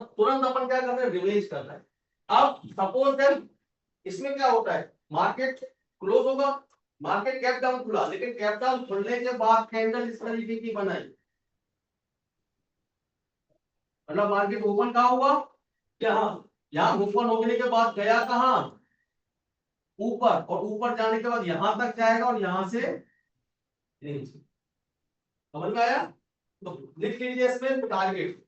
तुरंत अपन क्या कर रहे हैं, रिलीज कर रहे हैं। अब सपोज दैट इसमें क्या होता है, मार्केट क्लोज होगा, मार्केट कैप डाउन खुला, लेकिन कैप डाउन खुलने के बाद कैंडल इस तरीके की बनाई, मतलब मार्केट ओपन कहाँ हुआ, यहाँ, यहाँ ओपन होने के बाद गया कहाँ, ऊपर, और ऊपर जाने के बाद यहां तक जाएगा और यहां से नीचे। समझ में आया? तो लिख लीजिए इसमें टारगेट,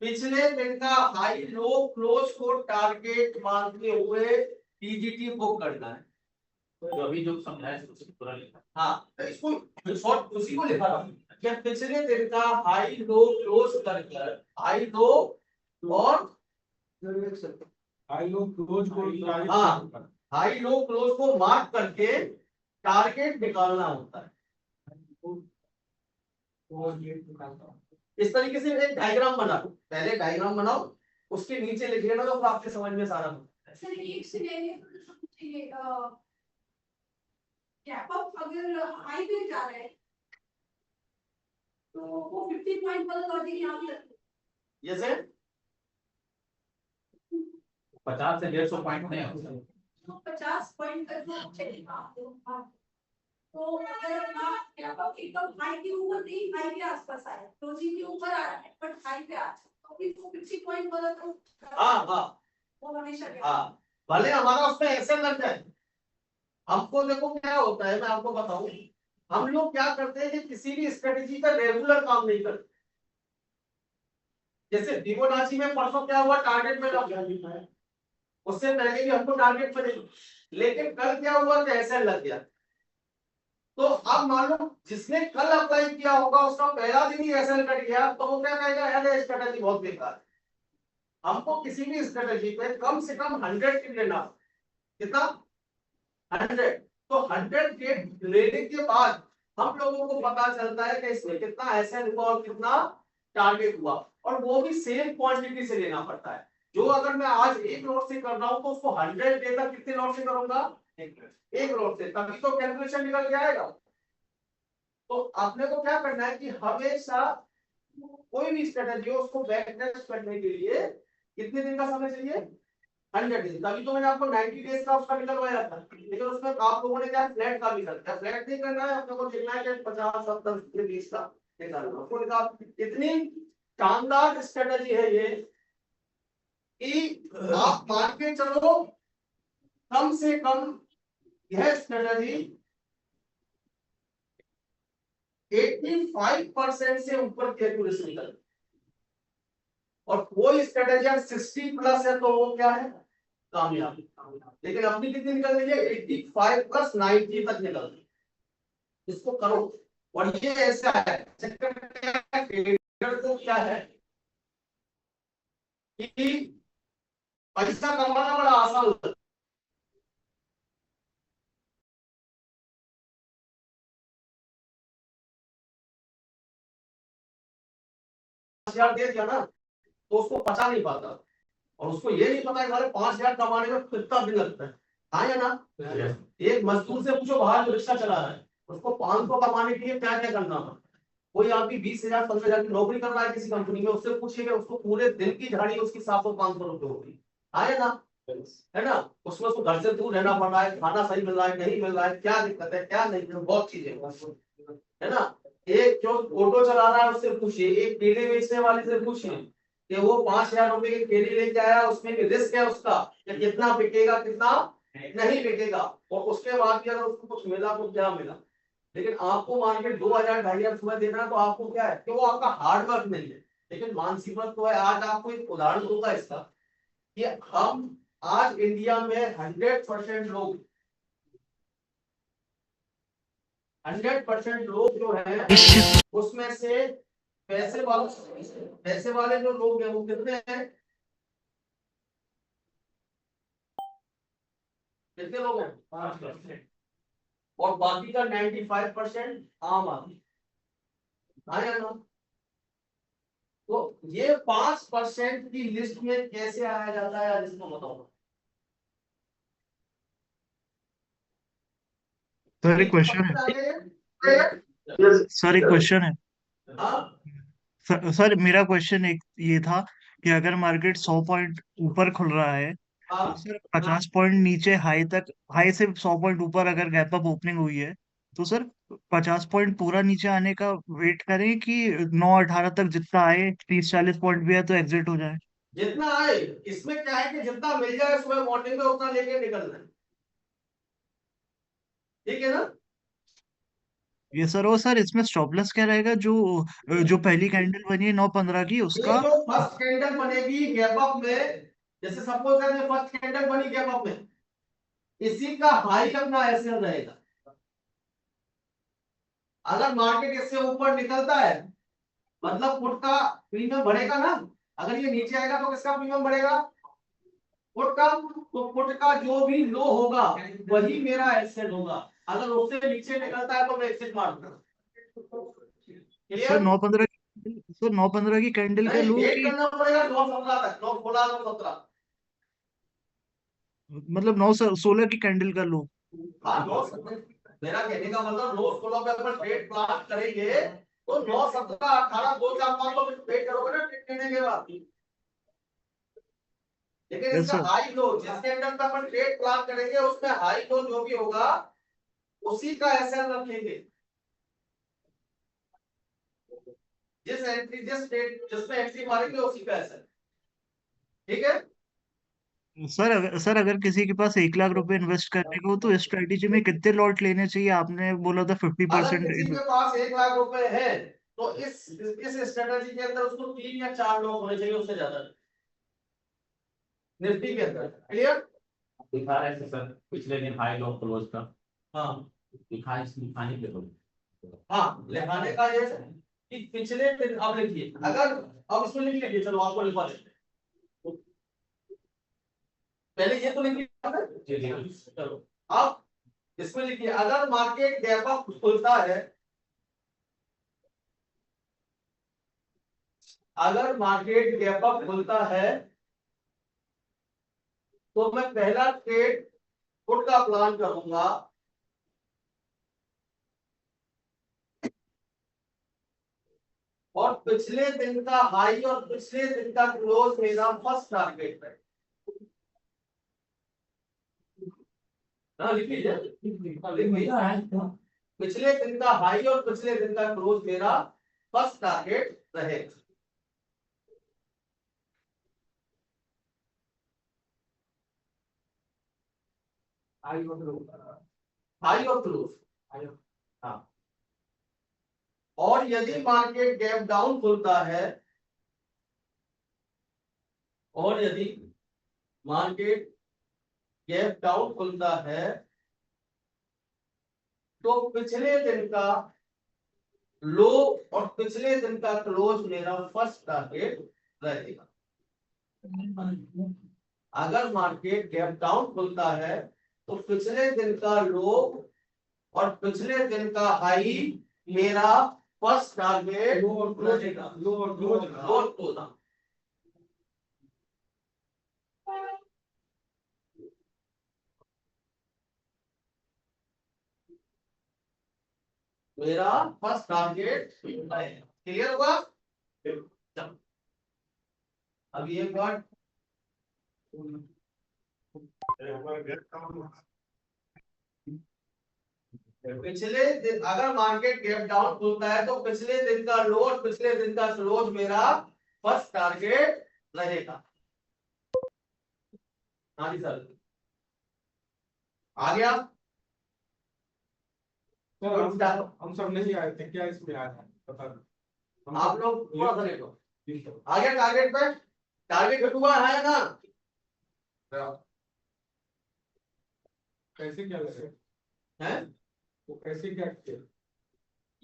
पिछले दिन का हाई लो क्लोज को टारगेट मानते हुए पीजीटी बुक करना है। तो अभी जो समझाया उसको पूरा लिखा, हाँ तो इसको शॉर्ट उसी को लिखा था कि पिछले दिन का हाई लो क्लोज कर हाई लो और हाई लो क्लोज को, हाँ हाई लो क्लोज को मार्क करके टारगेट निकालना होता है। इस तरीके से एक डायग्राम बना, पहले डायग्राम बनाओ, उसके नीचे लिख लेना तो आपके समझ में सारा सर एक सिनेरियो गैप अप अगर हाई पे जा रहा है तो वो 50 पॉइंट वाला लॉजिक यहां पे जैसे 50 से 150 पॉइंट नहीं, 50 पॉइंट तक तो चलेगा। तो अगर आप गैप अप एकदम हाई के ऊपर नहीं, हाई के आसपास आए तो जी के ऊपर आ रहा है बट हाई पे आ तो फिर 50 पॉइंट वाला तो हाँ वो हमेशा हाँ, भले हमारा उसमें ऐसे लग जाए। हमको देखो क्या होता है, मैं आपको बताऊं, हम लोग क्या करते हैं कि किसी भी स्ट्रेटेजी का रेगुलर काम नहीं करते। जैसे फिबोनाची में परसों क्या हुआ, टारगेट में लग गया, उससे पहले भी हमको टारगेट पे नहीं, लेकिन कल क्या हुआ कि ऐसे लग गया। तो अब मान लो जिसने कल अप्लाई किया होगा उसका पहला दिन ही ऐसे कट गया, तो वो क्या कहेगा, यार स्ट्रेटेजी बहुत बेकार है। हमको किसी भी स्ट्रेटेजी पे कम से कम 100 के लेना, कितना, 100। तो 100 के लेने के बाद हम लोगों को पता चलता है कि इसमें कितना एसएल हुआ और कितना टारगेट हुआ, और वो भी सेम क्वांटिटी से लेना पड़ता है। जो अगर मैं आज एक लॉट से कर रहा हूं तो उसको 100 डे तक कितने लॉट से करूंगा, एक लॉट से, तभी तो कैलकुलेशन निकल के आएगा। तो आपने को क्या करना है कि हमेशा कोई भी स्ट्रेटेजी हो उसको बैक टेस्ट करने के लिए कितने दिन का समय चाहिए, 100 डेज। तभी तो मैंने आपको 90 डेज का उसका निकलवाया था, लेकिन उसमें आप लोगों ने क्या फ्लैट का भी कर दिया। फ्लैट नहीं करना है, अपने को देखना है कि 50 70 20 का निकालना, उसको निकाल। इतनी शानदार स्ट्रेटेजी है ये कि आप मान के चलो कम से कम यह स्ट्रेटेजी 85% से ऊपर की एक्यूरेसी निकल, और कोई स्ट्रेटेजी 60+ है तो वो क्या है, कामयाब। लेकिन अपनी कितनी निकल रही है, 85 + 90 तक निकल रही है। इसको करो। और ये ऐसा है, ट्रेडर को क्या है कि पैसा कमाना बड़ा आसान होता है। 5,000 दे दिया ना तो उसको पता नहीं पाता, और उसको ये नहीं पता कि हमारे 5,000 कमाने में कितना दिन लगता है। हाँ या ना? एक मजदूर से पूछो बाहर जो रिक्शा चला रहा है, उसको 500 कमाने के लिए क्या क्या करना है। कोई आपकी 20,000 15,000 की नौकरी कर रहा है किसी कंपनी में, उससे पूछिएगा उसको पूरे दिन की झाड़ी उसकी 700-500 रुपए होगी। है ना? है ना? उसमें उसको घर से दूर रहना पड़ रहा है, खाना सही मिल रहा है नहीं मिल रहा है, क्या दिक्कत है क्या नहीं, बहुत चीजें है ना। एक जो ऑटो चला रहा है उससे पूछिए, एक केले बेचने वाले से पूछिए कि वो 5,000 रुपए के केले लेके आया, उसमें रिस्क है उसका कि कितना बिकेगा कितना नहीं बिकेगा, और उसके बाद भी अगर उसको कुछ मिला तो क्या मिला। लेकिन आपको मार्केट 2,000 2,500 सुबह देना, तो आपको क्या है कि वो आपका हार्ड वर्क नहीं है, लेकिन मानसिकता तो है। आज आपको एक उदाहरण दूंगा इसका कि हम आज इंडिया में 100% लोग जो है उसमें से पैसे वाले जो लोग हैं वो कितने हैं, कितने लोग हैं, 5%। और बाकी का 95% आम आदमी। आया ना? तो ये 5% की लिस्ट में कैसे आया जाता है, आज इसको बताओ। सर एक क्वेश्चन है। हाँ सर एक क्वेश्चन है। सर मेरा क्वेश्चन एक ये था कि अगर मार्केट 100 पॉइंट ऊपर खुल रहा है हाँ तो सर 50 पॉइंट नीचे हाई से 100 पॉइंट ऊपर अगर गैप अप ओपनिंग हुई है तो सर 50 पॉइंट पूरा नीचे आने का वेट करें कि 9-18 तक जितना आए, 30-40 पॉइंट भी है तो एग्जिट हो जाए। जितना आए, इसमें क्या है कि जितना मिल जाए सुबह मॉर्निंग में उतना लेके निकलना है, ठीक है ना। ये सर, वो सर इसमें स्टॉप लॉस क्या रहेगा जो जो पहली कैंडल बनी है 9:15 की ये उसका? जो फर्स्ट कैंडल बनेगी गैप अप में, जैसे सपोज करें फर्स्ट कैंडल बनी गैप अप में, इसी का हाई अपना ऐसे रहेगा। अगर मार्केट इससे ऊपर निकलता है मतलब पुट का प्रीमियम बढ़ेगा ना, अगर ये नीचे आएगा तो किसका प्रीमियम बढ़ेगा, पुट का। तो पुट का जो भी लो होगा वही मेरा एसेट होगा, अगर उससे नीचे निकलता है तो मैं एग्जिट मार दूंगा। Sir clear. 9:15 की कैंडल का नहीं, लो वेट की करना पड़ेगा 9:17 तक, 9:16 9:17। मतलब 9:16 की कैंडल का लो। हाँ 9:17, मेरा कहने का मतलब 9:16 पे अपन ट्रेड प्लान करेंगे तो 9:17 18 2 4 5 तो ट्रेड करोगे ना ट्रेड करने के बाद। लेकिन यस इसका सर। हाई लो जिसके अंदर पे अपन ट्रेड प्लान करेंगे उसमें हाई लो जो भी होगा उसी का एसएल रखेंगे। जिस ट्रेड जिसमें एंट्री मारेंगे उसी का एसएल, ठीक है। सर अगर किसी के पास 1 लाख रुपए इन्वेस्ट करने को तो इस स्ट्रेटेजी में कितने लॉट लेने चाहिए? आपने बोला था अगर 50%। किसी के पास 1 लाख रुपए है तो इस स्ट्रेटजी के अंदर उसको 3 या 4 लोग होने चाहिए, उससे ज्यादा निफ्टी के अंदर। क्लियर। दिखा रहे थे सर पिछले दिन हाई लो क्लोज का, हाँ दिखाने के लोग। हाँ, लिखाने का ये है कि पिछले दिन, अब लिखिए, अगर अब इसमें लिख लीजिए, चलो आपको लिखवा देते हैं। पहले ये तो लिख लिया, चलो अब इसमें लिखिए, अगर मार्केट गैप अप खुलता है, अगर मार्केट गैप अप खुलता है तो मैं पहला ट्रेड पुट का प्लान करूंगा, और पिछले दिन का हाई और पिछले दिन का क्लोज मेरा फर्स्ट टारगेट है। हाँ, लिखिए पिछले दिन का हाई और पिछले दिन का क्लोज मेरा फर्स्ट टारगेट रहेगा। हाई और क्लोज, हाँ। और यदि मार्केट गैप डाउन खुलता है, और यदि मार्केट गैप डाउन खुलता है तो पिछले दिन का लो और पिछले दिन का क्लोज मेरा फर्स्ट टारगेट रहेगा। अगर मार्केट गैप डाउन खुलता है तो पिछले दिन का लो और पिछले दिन का हाई मेरा फर्स्ट टारगेट रहेगा। लो मेरा फर्स्ट टारगेट क्लियर हुआ। चलो, अब ये वर्ड पिछले दिन, अगर मार्केट गैप डाउन खुलता है तो पिछले दिन का लो और पिछले दिन का क्लोज मेरा फर्स्ट टारगेट रहेगा। हाँ जी सर, आ गया। हम सब नहीं आए थे क्या, इसमें आए हैं बता दो। आप लोग थोड़ा सा देखो, आ गया टारगेट पे, टारगेट हिट हुआ है ना। कैसे क्या लगे है तो कैसे क्या किया?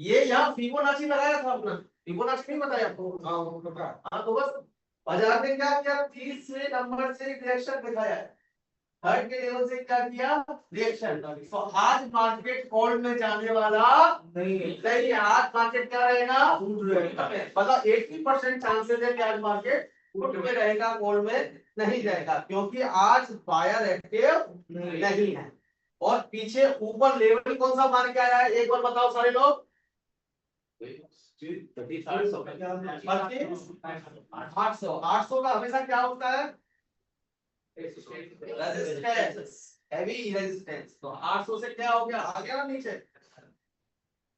ये यहाँ फिबोनाची लगाया था अपना, फिबोनाची नहीं बताया आपको। हाँ वो पता है। हाँ तो बस बाजार ने क्या किया, 30 से नंबर से रिएक्शन दिखाया है, थर्ड के लेवल से क्या किया, रिएक्शन। तो आज मार्केट कॉल में जाने वाला नहीं, आज मार्केट क्या रहेगा, मतलब 80% चांसेस है कि आज मार्केट पुट में रहेगा, कॉल में नहीं जाएगा, क्योंकि आज बायर एक्टिव नहीं है। और पीछे ऊपर लेवल कौन सा मान के आया है, एक बार बताओ सारे लोग, 800 का हमेशा क्या होता है? Resistance, heavy resistance. तो 800 से क्या हो गया? आ गया ना नीचे?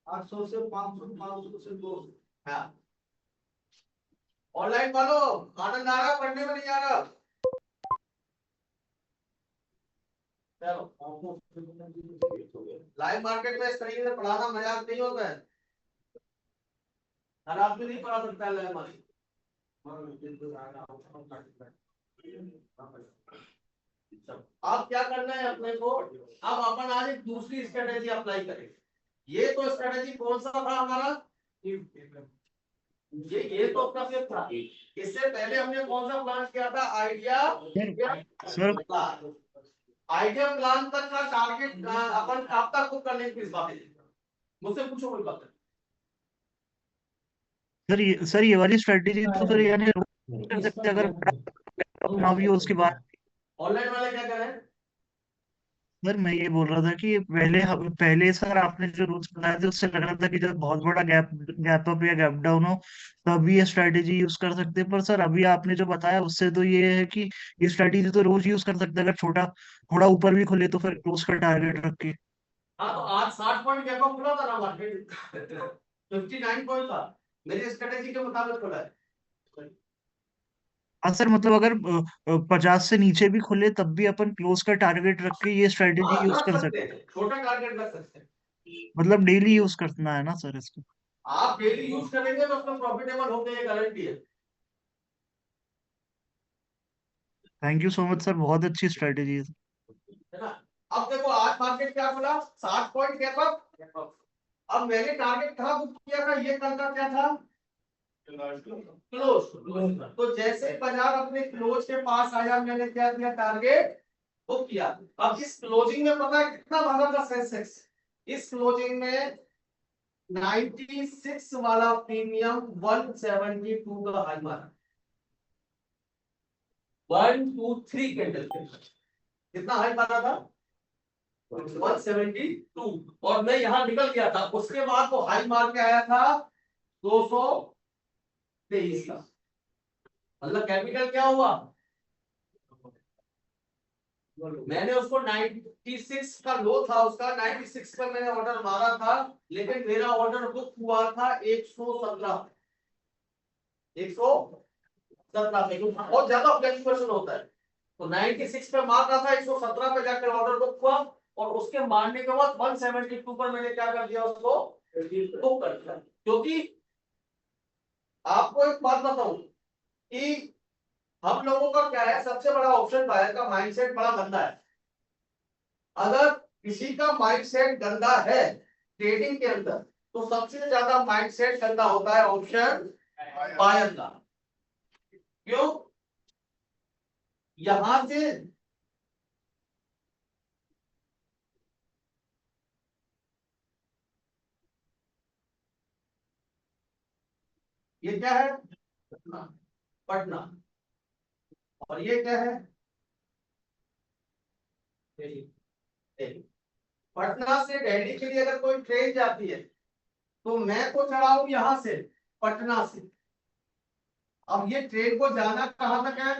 800 से 500, 500 से 200। हाँ, ऑनलाइन वालों आनंद आ रहा, पढ़ने में नहीं आ रहा? चलो, लाइव मार्केट में इस तरीके से पढ़ाना मजाक नहीं होता है। हर आदमी नहीं पढ़ा सकता है लाइव मार्केट। अब क्या करना है अपने को? अब अपन आज एक दूसरी स्ट्रेटेजी अप्लाई करेंगे। ये तो स्ट्रेटेजी कौन सा था हमारा? ये तो अपना फिर था। इससे पहले हमने कौन सा प्लान किया था? Idea sir plan. Idea plan तक का टारगेट अपन कब तक को करने की बात है? मुझसे पूछो कोई बात। सर ये वाली स्ट्रेटेजी तो सर यानी कर सकते हैं, अगर अपना भी हो उसके बाद। ऑनलाइन वाले क्या करें? सर मैं ये बोल रहा था कि पहले सर आपने जो रूल्स बताए थे उससे लग रहा था कि जब बहुत बड़ा गैप गैप अप या गैप डाउन हो तभी ये स्ट्रेटेजी यूज कर सकते हैं, पर सर अभी आपने जो बताया उससे तो ये है कि ये स्ट्रेटेजी तो रोज यूज कर सकते हैं, अगर छोटा थोड़ा ऊपर भी खुले तो फिर क्लोज का टारगेट रख के। हाँ, तो आज 60 पॉइंट गैप अप खुला था ना मार्केट। 59 पॉइंट था, मेरी स्ट्रेटेजी के मुताबिक खुला है। हाँ सर, मतलब अगर 50 से नीचे भी खुले तब भी अपन क्लोज का टारगेट रख के ये स्ट्रेटेजी हाँ, यूज रख कर सकते सकते हैं, छोटा टारगेट रख सकते हैं। हैं, मतलब डेली यूज करना है ना सर इसको? आप डेली यूज करेंगे तो उसमें प्रॉफिटेबल होने की गारंटी है। Thank you so much sir, बहुत अच्छी स्ट्रेटेजी है। है ना? अब देखो आज मार्केट क्या खुला? 60 पॉइंट गैप अप। अब मैंने टारगेट कहाँ बुक किया था? ये कल का क्या था? क्लोज। तो जैसे बाजार अपने क्लोज के पास आया, मैंने क्या किया? टारगेट बुक किया। अब इस क्लोजिंग में पता है कितना भागा था सेंसेक्स? इस क्लोजिंग में 96 वाला प्रीमियम 172 का हाई मारा। 1 2 3 कैंडल कितना हाई मारा था? 172। और मैं यहां निकल गया था। उसके बाद वो हाई मार के आया था 223 का। मतलब कैपिटल क्या हुआ? मैंने उसको 96 का लो था उसका, 96 पर मैंने ऑर्डर मारा था, लेकिन मेरा ऑर्डर बुक हुआ था 117 पे, क्योंकि बहुत ज्यादा फ्लक्चुएशन होता है। तो 96 पे मार रहा था, 117 पे जाकर ऑर्डर बुक हुआ, और उसके मारने के बाद 172 पर मैंने क्या कर दिया? उसको बुक कर दिया। क्योंकि आपको एक बात बताऊं कि हम लोगों का क्या है, सबसे बड़ा ऑप्शन बायर का माइंडसेट बड़ा गंदा है। अगर किसी का माइंडसेट गंदा है ट्रेडिंग के अंदर, तो सबसे ज्यादा माइंडसेट गंदा होता है ऑप्शन बायर का। क्यों? यहां से ये क्या है? पटना। और ये क्या है? दिल्ली। पटना से दिल्ली के लिए अगर कोई ट्रेन जाती है तो मैं तो चढ़ा हूं यहां से, पटना से। अब ये ट्रेन को जाना कहां तक है?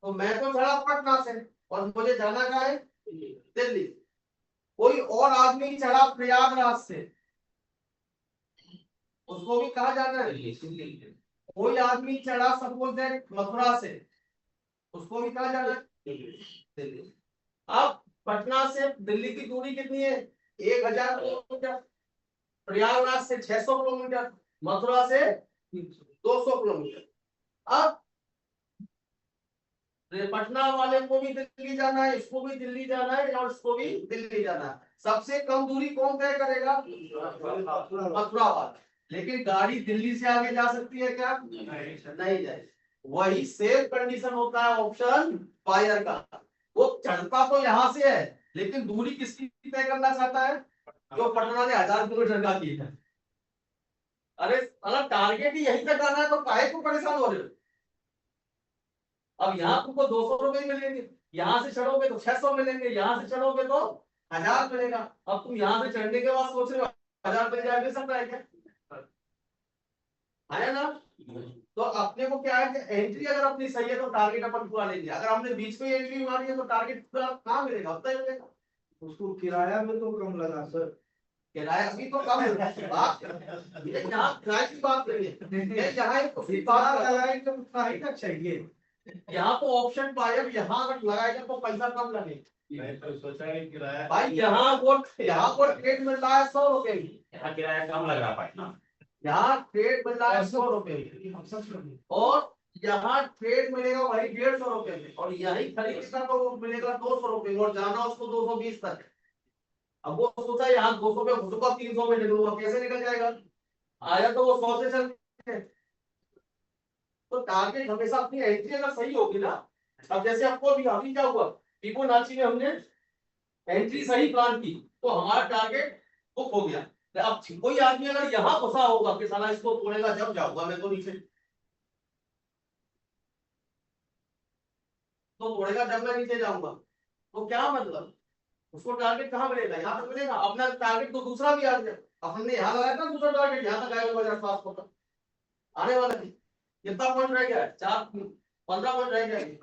तो मैं तो चढ़ा पटना से, और मुझे जाना कहां है? दिल्ली। कोई और आदमी चढ़ा प्रयागराज से, उसको भी कहा जाना है? कोई आदमी चढ़ा सपोज दैट मथुरा से, उसको भी कहा जाना है? दिल्ली। अब पटना से दिल्ली की दूरी कितनी है? 1000 किलोमीटर। प्रयागराज से 600 किलोमीटर, मथुरा से 200 किलोमीटर। अब पटना वाले को भी दिल्ली जाना है, इसको भी दिल्ली जाना है, और इसको भी दिल्ली जाना है। सबसे कम दूरी कौन तय करेगा? मथुरा वाला। लेकिन गाड़ी दिल्ली से आगे जा सकती है क्या? नहीं जाए। वही सेम कंडीशन होता है ऑप्शन बायर का। वो चढ़ता तो यहां से है, लेकिन दूरी किसकी तय करना चाहता है? जो पटना ने 1000 किलोमीटर का की है। अरे अगर टारगेट ही यहीं तक आना है तो काहे को परेशान हो रहे हो? अब यहाँ तुमको 200 रुपए ही मिलेंगे, यहाँ से चढ़ोगे तो 600 मिलेंगे, यहाँ से चढ़ोगे तो 1000 मिलेगा। अब तुम यहाँ से चढ़ने के बाद सोच रहे हो 1000 मिल जाए, मिल सकता है क्या? आया ना। तो अपने को क्या है कि एंट्री अगर अपनी सही है तो टारगेट अपन पूरा लेंगे, अगर हमने बीच में एंट्री मारी है तो टारगेट पूरा कहाँ मिलेगा, उतना ही मिलेगा। उसको किराया में तो कम लगा सर। किराया अभी तो कम है बात, ये यहाँ किराए की बात नहीं है, यहाँ एक बात लगाए तो उतना ही ना चाहिए। यहाँ तो ऑप्शन पाए, यहाँ अगर लगाएगा तो पैसा कम लगेगा मैं तो सोचा है किराया भाई। यहाँ को ट्रेड मिल रहा है 100 रुपए की, यहाँ किराया कम लग रहा है ना। यहाँ ट्रेड मिल रहा है 100 रुपए की, और यहाँ ट्रेड मिलेगा वही 150 रुपए में, और यही खरीदेगा तो वो मिलेगा 200 रुपए में, और जाना उसको 220 तक। अब वो सोचा यहाँ 200 पे घुसूंगा 300 में निकलूंगा, कैसे निकल जाएगा, आया तो वो 100 से चल के। तो टारगेट हमेशा अपनी एंट्री अगर सही होगी ना, अब जैसे आपको अभी क्या हुआ, फिबोनाची में हमने एंट्री सही प्लान की तो हमारा टारगेट बुक हो गया। अब कोई आदमी अगर यहाँ फंसा होगा कि साला इसको तोड़ेगा जब जाऊंगा मैं तो नीचे, तो तोड़ेगा जब मैं नीचे जाऊंगा, तो क्या मतलब, उसको टारगेट कहाँ मिलेगा, यहाँ तक मिलेगा। अपना टारगेट तो दूसरा भी आ गया, हमने यहाँ लगाया था दूसरा टारगेट, यहाँ तक आएगा 50 तक आने वाला है। कितना पॉइंट रह गया है, 15 पॉइंट रह गया है।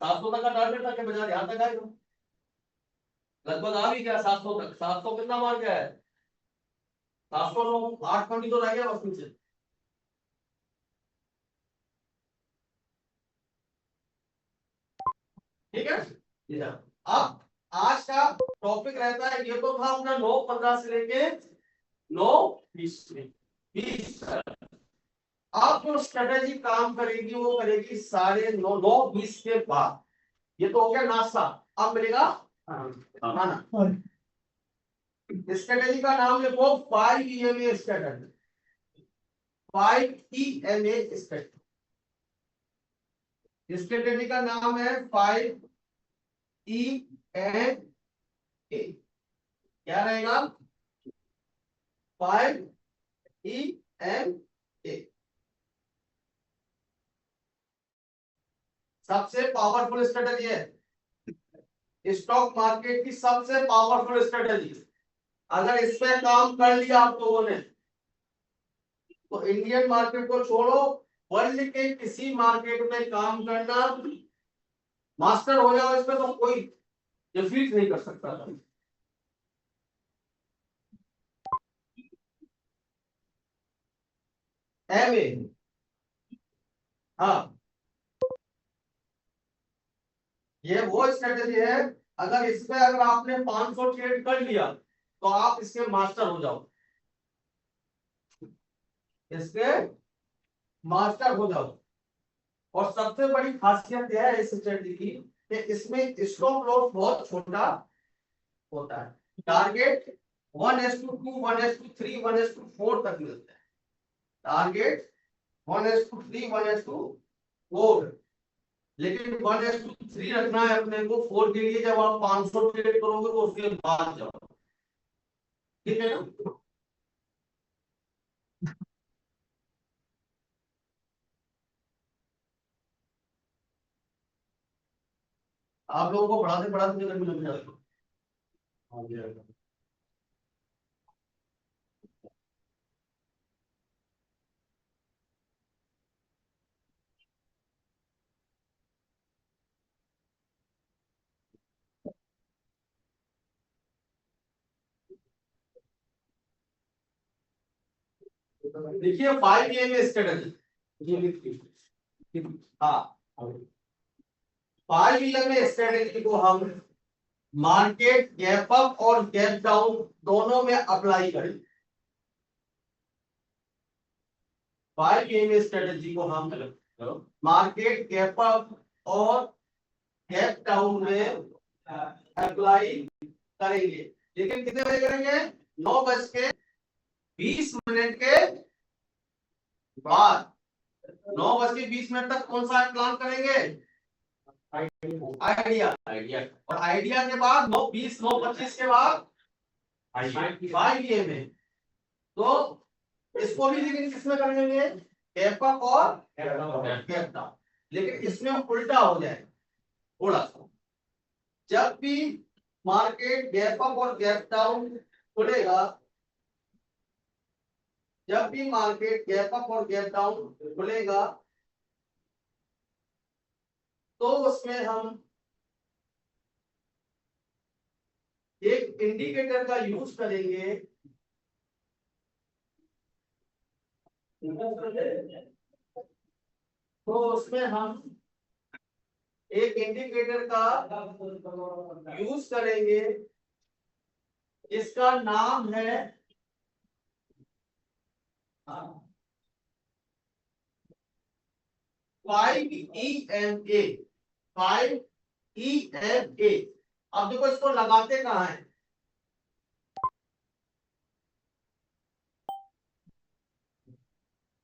700 तक का टारगेट था कि बाजार यहाँ तक आएगा, लगभग आ भी गया 700 तक। 700 कितना मार गया है, 700 8 पॉइंट तो रह गया बस नीचे। ठीक है। अब आज का टॉपिक रहता है, ये तो था अपना 9-15 से लेके 9-20। अब जो स्ट्रेटेजी काम करेगी वो करेगी 9:30 के बाद। ये तो हो गया नाश्ता, अब मिलेगा खाना। स्ट्रेटेजी का नाम लिखो 5 EMA strategy, 5 EMA strategy. Strategy का नाम है 5 EMA। क्या रहेगा, 5 EMA। सबसे पावरफुल स्ट्रेटेजी है, स्टॉक मार्केट की सबसे पावरफुल स्ट्रेटेजी। अगर इस पे काम कर लिया आप लोगों ने तो इंडियन मार्केट को छोड़ो, वर्ल्ड के किसी मार्केट में काम करना, मास्टर हो जाओ इसमें तो कोई डिफीट नहीं कर सकता। एमए, हाँ ये वो स्ट्रेटेजी है, अगर इसमें अगर आपने 500 ट्रेड कर लिया तो आप इसके मास्टर हो जाओ, इसके मास्टर हो जाओ। और सबसे बड़ी खासियत यह है इस स्ट्रेटेजी की कि इसमें स्टॉप लॉस बहुत छोटा होता है, टारगेट 1:2, 1:3, 1:4 तक मिलता है। टारगेट 1:3, 1:4, लेकिन 1:3 रखना है अपने को 4 के लिए, जब आप 500 ट्रेड करोगे तो उसके बाद जाओ, ठीक है ना। आप लोगों को पढ़ाते पढ़ाते गर्मी लग जाएगी। देखिए 5 EMA स्ट्रेटेजी, हाँ 5 EMA स्ट्रेटेजी को हम मार्केट गैप अप और गैप डाउन दोनों में अप्लाई करें। 5 EMA स्ट्रेटेजी को हम मार्केट गैप अप और गैप डाउन में अप्लाई करेंगे, लेकिन कितने बजे करेंगे, 9:20 के बाद। 9:20 तक कौन सा प्लान करेंगे, आइडिया। और आइडिया के बाद 9:20, 9:25 के बाद 5 EMA। तो इसको भी लेकिन किसमें करेंगे, गैप अप और गैप डाउन, लेकिन इसमें उल्टा हो जाए थोड़ा सा। जब भी मार्केट गैप अप और गैप डाउन खुलेगा, जब भी मार्केट गैप अप और गैप डाउन खुलेगा तो उसमें हम एक इंडिकेटर का यूज करेंगे, तो उसमें हम एक इंडिकेटर का यूज करेंगे इसका नाम है फाइव EMA। 5 EMA। अब देखो इसको लगाते कहाँ है,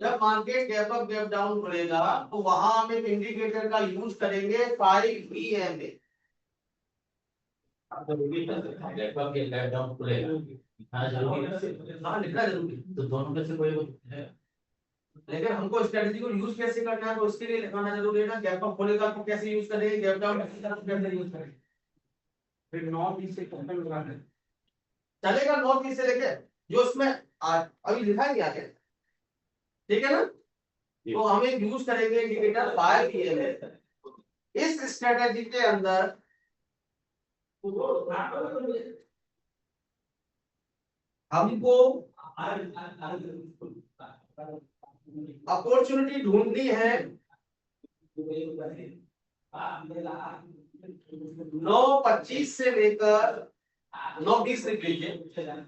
जब market gap up gap down खुलेगा तो वहां हम एक इंडिकेटर का यूज करेंगे 5 EMA। जरूरी है नेटवर्क के लैप डाउन खुलेगा। हाँ जरूरी है। हाँ लिखना जरूरी, तो दोनों में से कोई है। लेकिन हमको स्ट्रेटजी को यूज कैसे करना है तो उसके लिए लिखाना जरूरी है ना। गैप अप खोलेगा तो कैसे यूज करेंगे, गैप डाउन कैसे यूज करेंगे। फिर 9 से कंपेयर लगाना है। चलेगा 9 से लेके जो उसमें अभी लिखा है क्या है, ठीक है ना। तो हम एक यूज करेंगे इंडिकेटर 5 EMA। इस स्ट्रेटजी के अंदर हमको अपॉर्चुनिटी ढूंढनी है 9:25 से लेकर 9:20 लिख लीजिए,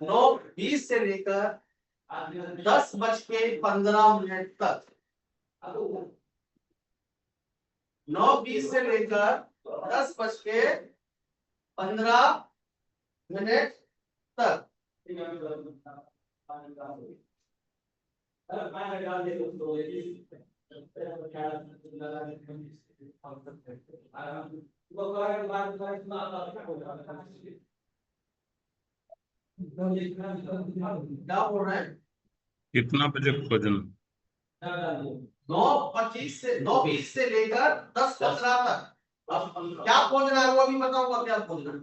9:20 से लेकर 10:15 तक। 9:20 से लेकर 10:15 तक। क्या बोल रहे हैं, कितना बजे खोजना? 9:25 से 9:20 से लेकर 10:15 तक। अब क्या खोजना है वो अभी बताऊंगा क्या खोजना है।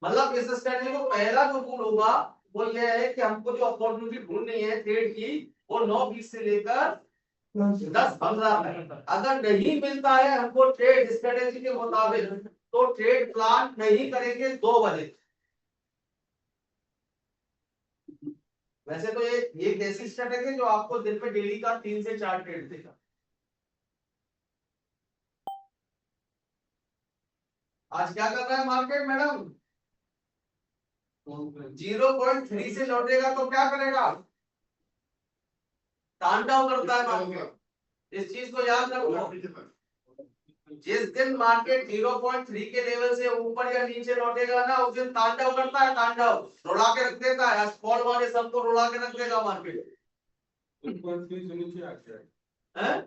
मतलब इस स्ट्रेटजी को पहला जो रूल होगा वो ये है कि हमको जो अपॉर्चुनिटी ढूंढनी है ट्रेड की वो 9:20 से लेकर 10:15 तक। अगर नहीं मिलता है हमको ट्रेड स्ट्रेटजी के मुताबिक तो ट्रेड प्लान नहीं करेंगे 2 बजे। वैसे तो ये एक ऐसी स्ट्रेटजी है जो आपको दिन में डेली का 3 से 4 ट्रेड देगा। आज क्या कर रहा है मार्केट मैडम, 0.3 से लौटेगा तो क्या करेगा, तांडव करता है मार्केट। इस चीज को याद रखो, जिस दिन मार्केट 0.3 के लेवल से ऊपर या नीचे लौटेगा ना उस दिन तांडव करता है, तांडव रुला के रख देता है। फॉल वाले सबको रुला के रख देगा मार्केट। 1.3 से नीचे आ गया है। हैं?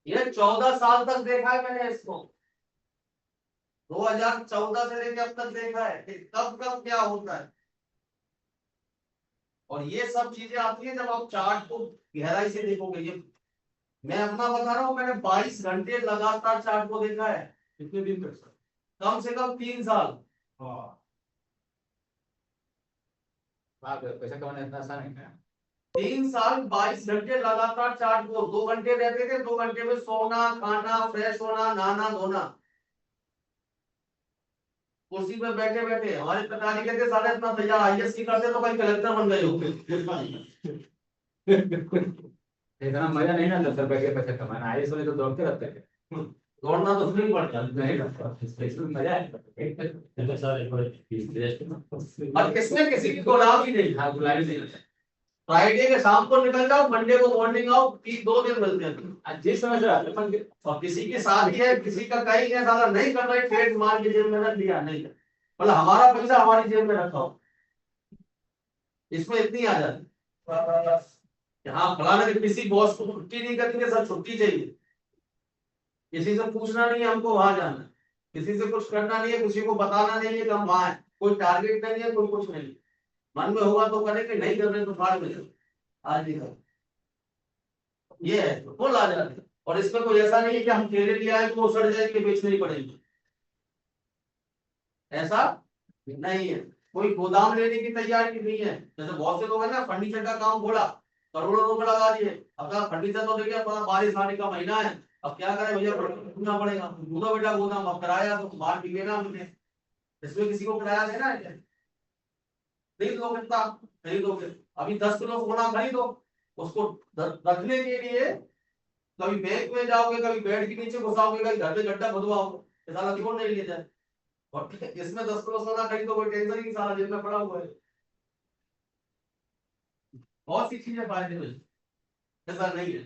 ये 14 साल तक देखा है मैंने इसको, 2014 से लेकर अब तक देखा है कि कब कब क्या होता है। और ये सब चीजें आती है जब आप चार्ट को गहराई से देखोगे। ये मैं अपना बता रहा हूँ, मैंने 22 घंटे लगातार चार्ट को देखा है, कितने दिन तक सर? कम से कम 3 साल। हाँ। पैसा कमाना इतना आसान है क्या? 3 साल 22 घंटे लगातार चार्ट को, 2 घंटे रहते थे, 2 घंटे में सोना खाना फ्रेश होना नहाना धोना। कुर्सी पे बैठे बैठे हमारे पिताजी कहते सारे इतना तैयार IAS की करते तो कहीं कलेक्टर बन गए होते। इतना मजा नहीं ना सर बैठ के पैसा कमाना। आईएएस वाले तो दौड़ते रहते हैं। दौड़ना तो फ्री पड़ता है। नहीं इसमें मजा है। तो सर एक बार और किसने किसी की गुलाम ही नहीं। हाँ बुलाने नहीं। फ्राइडे के शाम को निकल जाओ, मंडे को मॉर्निंग आओ, 2 दिन मिलते हैं। आज जिस समय से अपन के और किसी के साथ ही है, किसी का कहीं है, साला नहीं कर रहे ट्रेड मार के जेब में रख दिया, नहीं मतलब हमारा पैसा हमारी जेब में रखा हो, इसमें इतनी आ जाती। हाँ फलाने किसी बॉस को छुट्टी नहीं करनी है, सर छुट्टी चाहिए, किसी से पूछना नहीं है हमको वहां जाना, किसी से कुछ करना नहीं है, किसी को बताना नहीं है कि हम वहां हैं, कोई टारगेट नहीं है, कोई कुछ नहीं। मन में होगा तो करेंगे, नहीं कर रहे तो फाड़ में आज नहीं कर। ये है तो फुल आ जाते हैं। और इसमें कोई ऐसा नहीं है कि हम ठेले लिया है तो वो सड़ जाएंगे बेचने ही पड़ेंगे। ऐसा नहीं है। कोई गोदाम लेने की तैयारी नहीं है। जैसे बहुत से लोग है ना, फर्नीचर का काम खोला, करोड़ों रुपए लगा दिए, अपना फर्नीचर तो देखिए, अपना बारिश आने का महीना है, अब क्या करें भैया, ढूंढना पड़ेगा, ढूंढो बेटा गोदाम, अब किराया तो माल बिकेगा मुझे, इसमें किसी को किराया देना है क्या? खरीद लो, कितना खरीदोगे? अभी 10 किलो सोना खरीदो, उसको रखने के लिए कभी बैंक में जाओगे, कभी बेड के नीचे घुसाओगे, कभी घर पे गड्ढा खुदवाओगे, साला कौन नहीं ले जाए। और इसमें 10 किलो सोना खरीदो, कोई टेंशन ही नहीं, सारा जेब में पड़ा हुआ है। बहुत सी चीजें फायदे में, ऐसा नहीं है।